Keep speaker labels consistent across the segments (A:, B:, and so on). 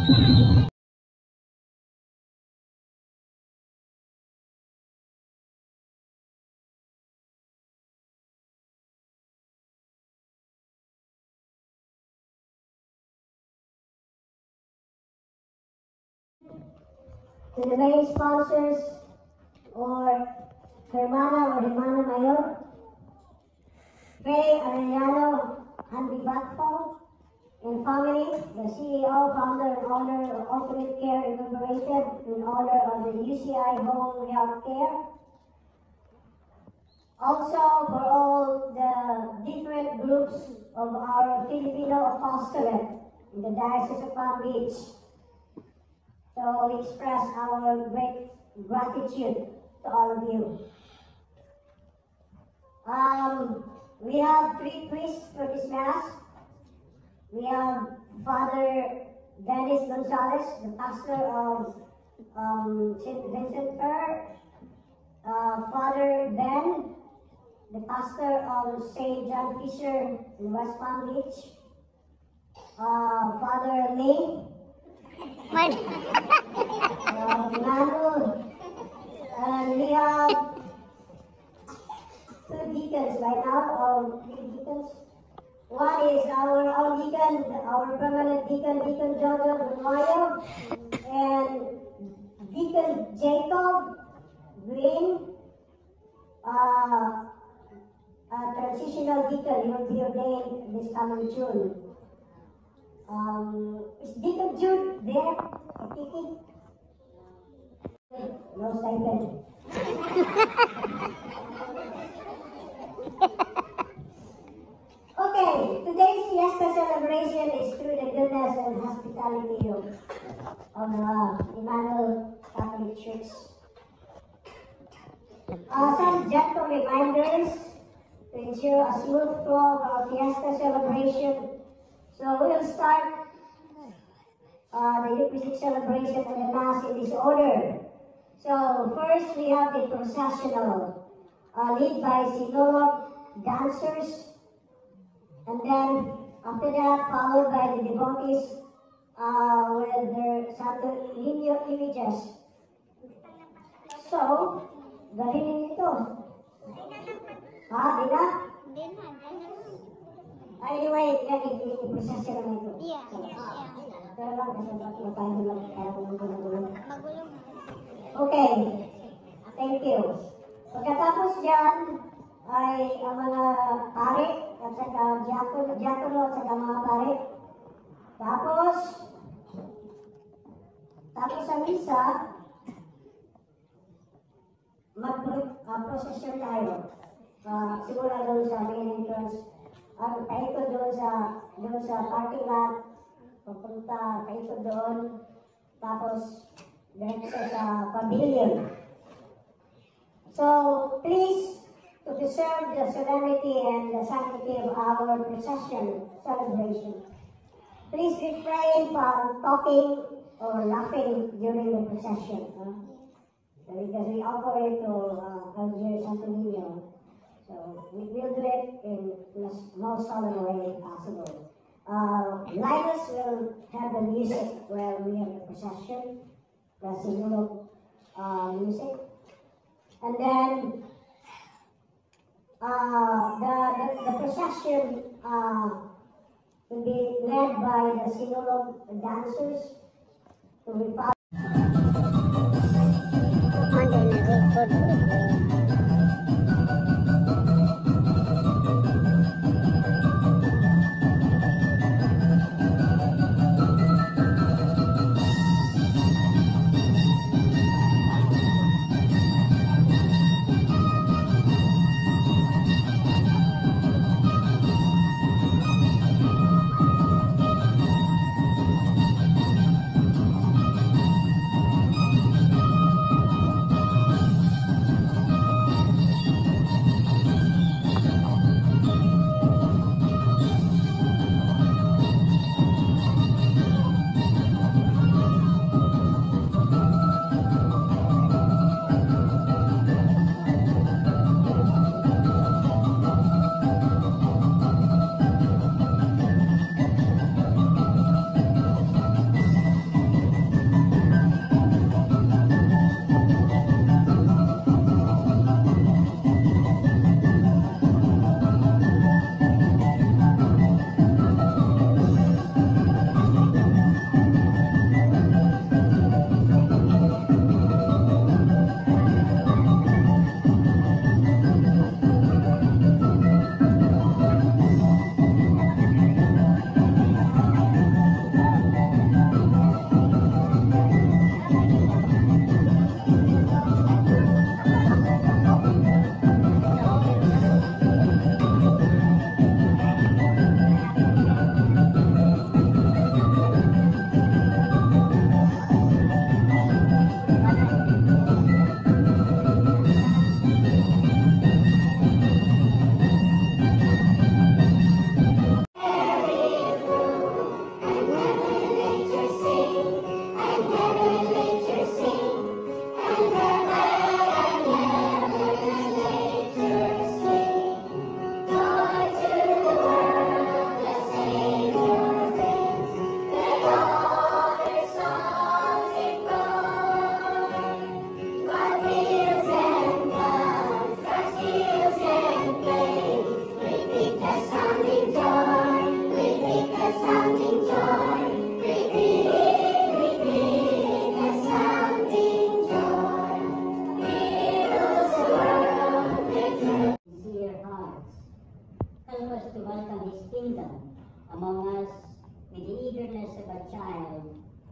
A: To the main sponsors or Hermana or Hermana Mayor, Faye Arellano Andibatfo and family, the CEO, founder, and owner of Ultimate Care Incorporated, in honor of the UCI Home Health Care. Also, for all the different groups of our Filipino apostolate in the Diocese of Palm Beach. So we express our great gratitude to all of you. We have 3 priests for this Mass. We have Father Dennis Gonzalez, the pastor of St. Vincent Fer, Father Ben, the pastor of St. John Fisher in West Palm Beach, Father Lee, Manu, and we have 2 deacons right now, 3 deacons. One is our own deacon, our permanent deacon, Deacon Jojo Mayo, and Deacon Jacob Green, a transitional deacon. He will be ordained this coming June. Is Deacon Jude there? Kiki? No stipend. Okay, today's fiesta celebration is through the goodness and hospitality of Emmanuel Catholic Church. Some gentle reminders to ensure a smooth flow of our fiesta celebration. So we'll start the Eucharistic celebration and the Mass in this order. So first we have the processional, led by Sinulog dancers, and then after that followed by the devotees with their Santo Niño images. So, galing ito. Di na? Anyway, i-procession naman ito. Pero lang kasi tayo lang kaya magulong. Okay, thank you. Pagkatapos dyan ay ang mga pare at saka diakono at saka mga pare. Tapos sa misa, mag-procession tayo. Simula doon sa main entrance. Paikot doon sa parking lot. Papunta, paikot doon. Tapos, diretso sa pavilion. So, please, to preserve the solemnity and the sanctity of our procession celebration, please refrain from talking or laughing during the procession. Because we offer it to Elder Santo Niño. So we will do it in the most solemn way possible. Linus will have the music while we have the procession, the Sinulog music. And then the procession will be led by the Sinulog dancers to be followed.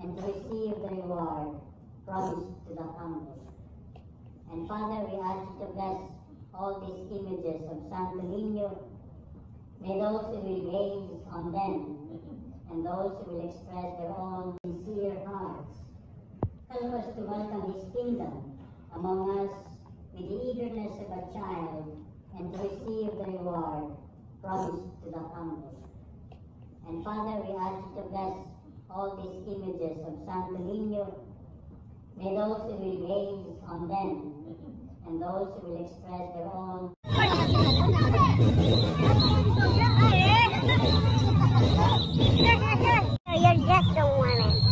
A: and to receive the reward promised to the humble. And Father, we ask you to bless all these images of Santo Niño. May those who will gaze on them and those who will express their own sincere hearts help us to welcome his kingdom among us with the eagerness of a child and to receive the reward promised to the humble. And Father, we ask you to bless all these images of Santo Niño. May those who will gaze on them and those who will express their own
B: you just don't want it.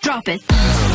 C: Drop it.